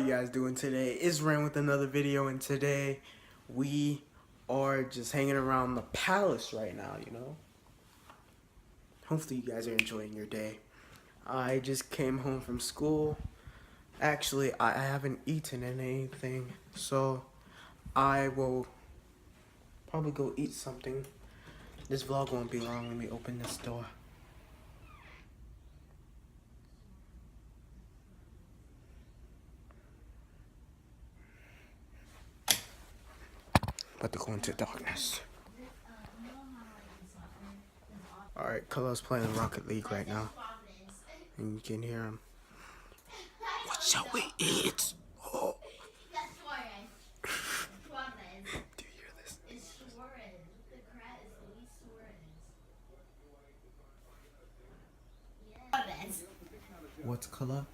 you guys doing today? It's Ren with another video, and today we are just hanging around the palace right now, you know? Hopefully you guys are enjoying your day. I just came home from school. Actually, I haven't eaten anything, so I will probably go eat something. This vlog won't be long. Let me open this door. About to go into darkness. Alright, Kalo's playing Rocket League right now. And you can hear him. What shall we eat? Oh. Do you hear this? What's Kalo?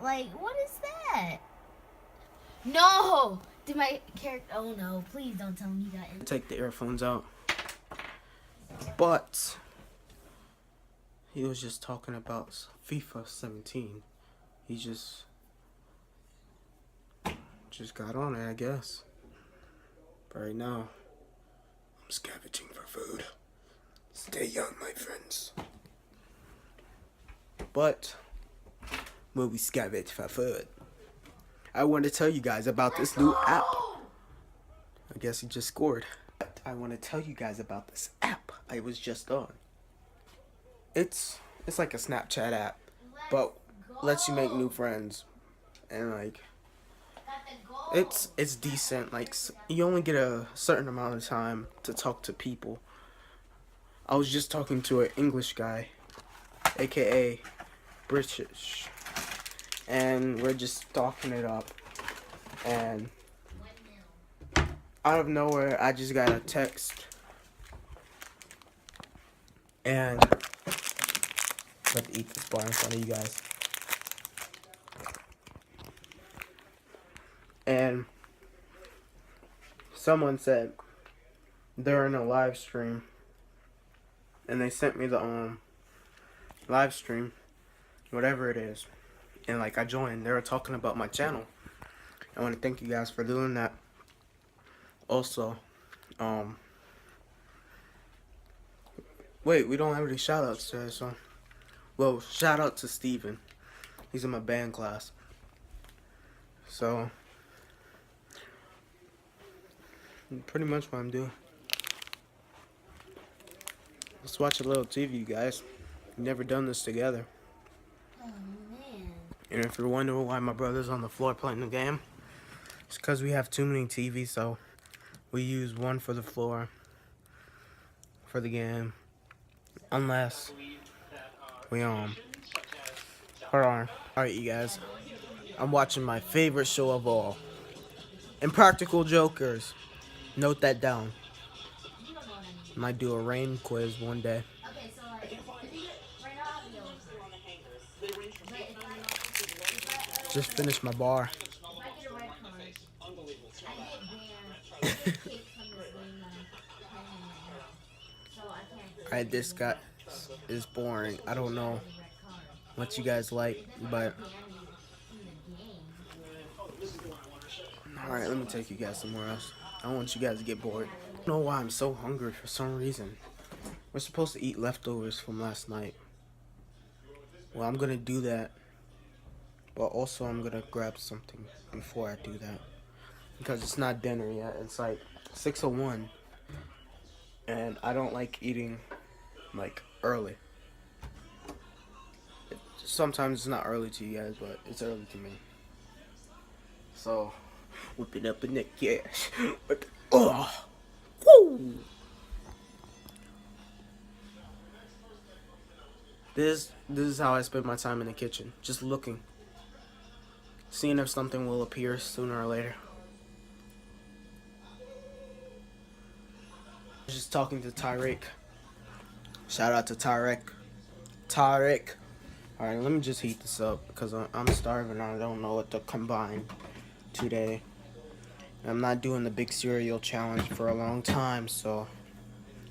Like, what is that? No! Did my character... Oh no, please don't tell me that. Take the earphones out. But he was just talking about FIFA 17. He just got on it, I guess. But right now, I'm scavenging for food. Stay young, my friends. But will we scavenge for food? I want to tell you guys about this new app. I guess he just scored. But I want to tell you guys about this app I was just on. It's like a Snapchat app, but lets you make new friends, and like it's decent. Like, you only get a certain amount of time to talk to people. I was just talking to an English guy, aka British, and we're just talking it up, and out of nowhere I just got a text, and I'm about to eat this bar in front of you guys. And someone said they're in a live stream, and they sent me the live stream, whatever it is, and like I joined. They were talking about my channel. I want to thank you guys for doing that. Also, wait, we don't have any shout outs today, so well, shout out to Steven. He's in my band class. So pretty much what I'm doing. Let's watch a little TV, you guys. We've never done this together. Oh, man. And if you're wondering why my brother's on the floor playing the game, it's because we have too many TVs, so we use one for the floor for the game. Unless we hold on. Alright, you guys. I'm watching my favorite show of all, Impractical Jokers. Note that down. Might do a rain quiz one day. Okay, so like, right now, Just finished my bar. if I get a red card, I get banned. So I can't. Alright, this guy is boring. I don't know what you guys like, but alright, let me take you guys somewhere else. I don't want you guys to get bored. I don't know why I'm so hungry for some reason. We're supposed to eat leftovers from last night. Well, I'm gonna do that, but also I'm gonna grab something before I do that, because it's not dinner yet. It's like 6:01, and I don't like eating like early. Sometimes it's not early to you guys, but it's early to me. So whip it up in the cash. Oh, woo! This is how I spend my time in the kitchen, just looking, seeing if something will appear sooner or later. Just talking to Tyreek. Shout out to Tyreek. Alright, let me just heat this up because I'm starving and I don't know what to combine today. I'm not doing the big cereal challenge for a long time, so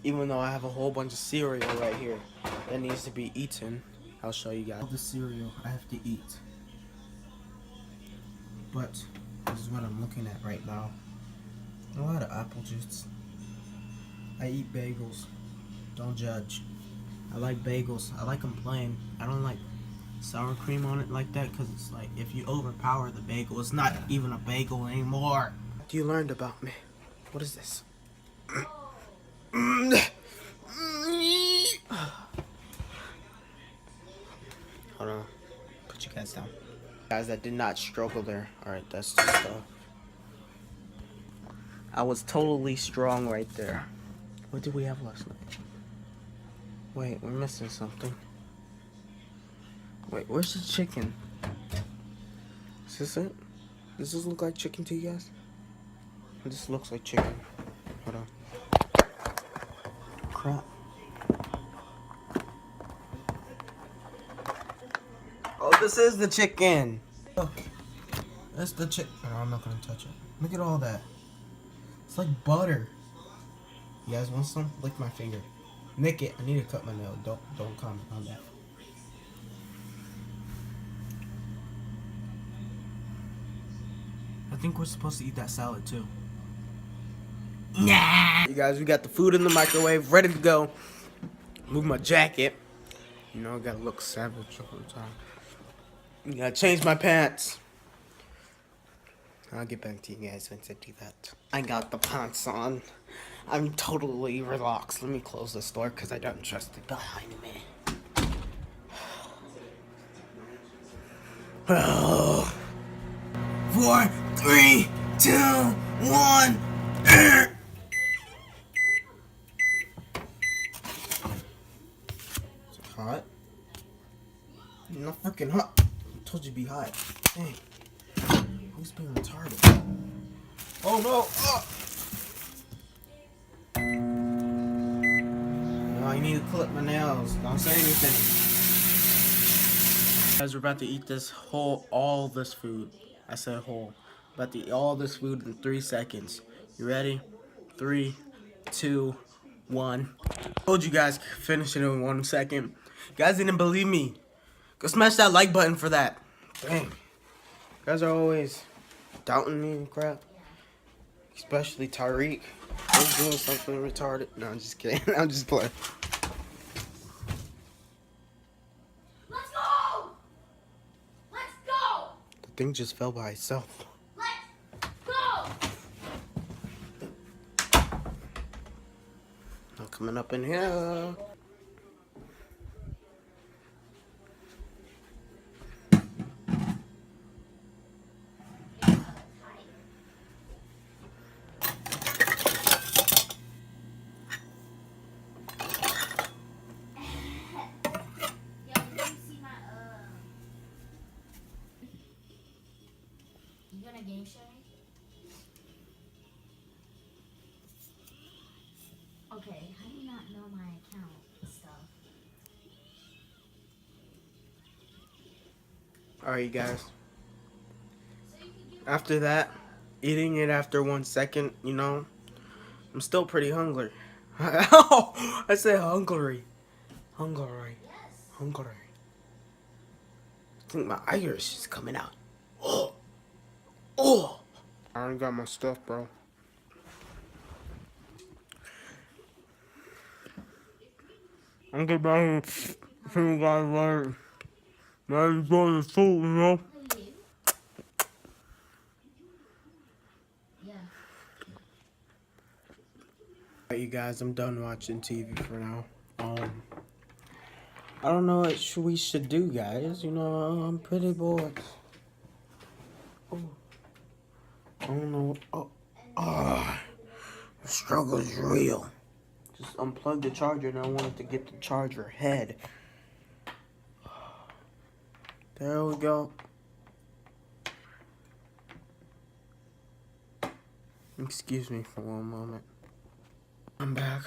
even though I have a whole bunch of cereal right here that needs to be eaten, I'll show you guys. All the cereal I have to eat. this is what I'm looking at right now. A lot of apple juice. I eat bagels. Don't judge. I like bagels. I like them plain. I don't like sour cream on it like that because it's like if you overpower the bagel, it's not even a bagel anymore. What you learned about me? What is this? Hold on. Put you guys down. Guys, that did not struggle there. Alright, that's just I was totally strong right there. What did we have last night? Wait, we're missing something. Wait, where's the chicken? Is this it? Does this look like chicken to you guys? This looks like chicken. Hold on. Crap. Oh, this is the chicken. Look. That's the chicken. Oh, I'm not gonna touch it. Look at all that. It's like butter. You guys want some? Lick my finger. Nick it. I need to cut my nail. Don't comment on that. I think we're supposed to eat that salad too. Nah. You guys, we got the food in the microwave, ready to go. Move my jacket. You know, I gotta look savage all the time. You gotta change my pants. I'll get back to you guys once I do that. I got the pants on. I'm totally relaxed. Let me close this door because I don't trust it behind me. Oh. 4, 3, 2, 1. Is it hot? You're not freaking hot. I told you to be hot. Dang. Who's being retarded? Oh no! Oh. No, I need to clip my nails. Don't say anything. Guys, we're about to eat this all this food. I said whole. About to eat all this food in 3 seconds. You ready? 3, 2, 1. Told you guys, finish it in 1 second. You guys didn't believe me. Go smash that like button for that. Dang. You guys are always doubting me and crap. Especially Tyreek. He's doing something retarded. No, I'm just kidding. I'm just playing. Let's go! Let's go! The thing just fell by itself. Let's go! Not coming up in here. You gonna game show me? Okay, how do you not know my account stuff? Alright, you guys. After that, eating it after 1 second, you know, I'm still pretty hungry. I said hungry. Hungry. Hungry. I think my Irish is coming out. Oh. Oh. I already got my stuff, bro. I'm getting back to you guys later. Now you going to school, you know? Yeah. Alright, you guys, I'm done watching TV for now. I don't know what we should do, guys. You know, I'm pretty bored. Oh. I don't know. Oh. The struggle is real. Just unplug the charger and I wanted to get the charger head. There we go. Excuse me for one moment. I'm back.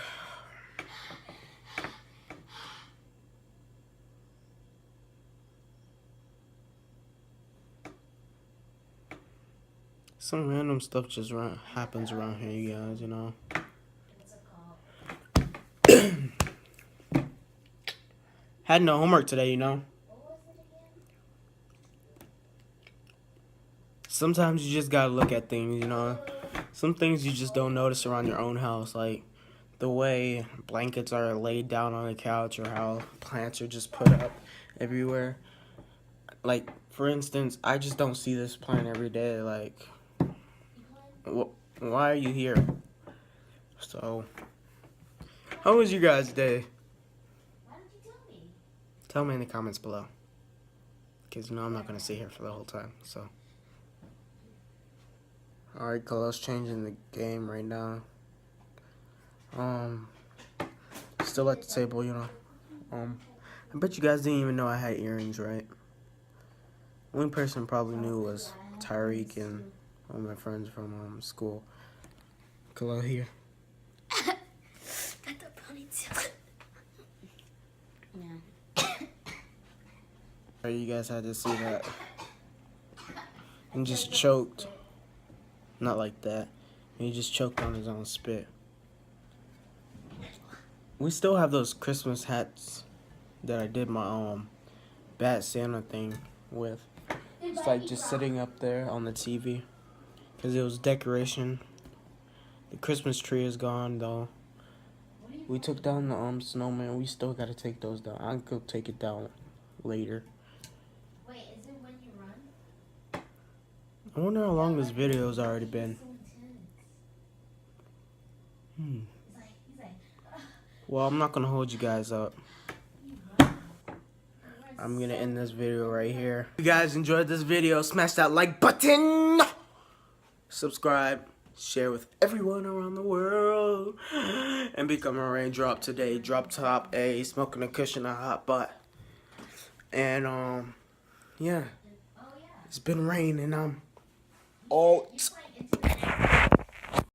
Some random stuff just happens around here, you guys, you know. What's it called? Had no homework today, you know. What was it again? sometimes you just gotta look at things, you know. Some things you just don't notice around your own house, like the way blankets are laid down on the couch or how plants are just put up everywhere. Like, for instance, I just don't see this plant every day. Like, why are you here? So, how was your guys' day? Why don't you tell me? Tell me in the comments below. Because, you know, I'm not going to sit here for the whole time, so. Alright, Carlos changing the game right now. Still at the table, you know. I bet you guys didn't even know I had earrings, right? Only person probably knew was Tyreek and all my friends from school. Hello here. Got the ponytail. Yeah. You guys had to see that. And just choked. Not like that. He just choked on his own spit. We still have those Christmas hats that I did my Bad Santa thing with. It's like just sitting up there on the TV because it was decoration. The Christmas tree is gone though. We took down the snowman. We still gotta take those down. I'll go take it down later. Wait, is it when you run? I wonder how long this video's already been. He's like, Well, I'm not gonna hold you guys up. I'm gonna end this video right here. If you guys enjoyed this video, smash that like button. Subscribe. Share with everyone around the world. And become a raindrop today. Drop top A. Smoking a cushion, a hot butt. And, yeah. It's been raining. I'm out.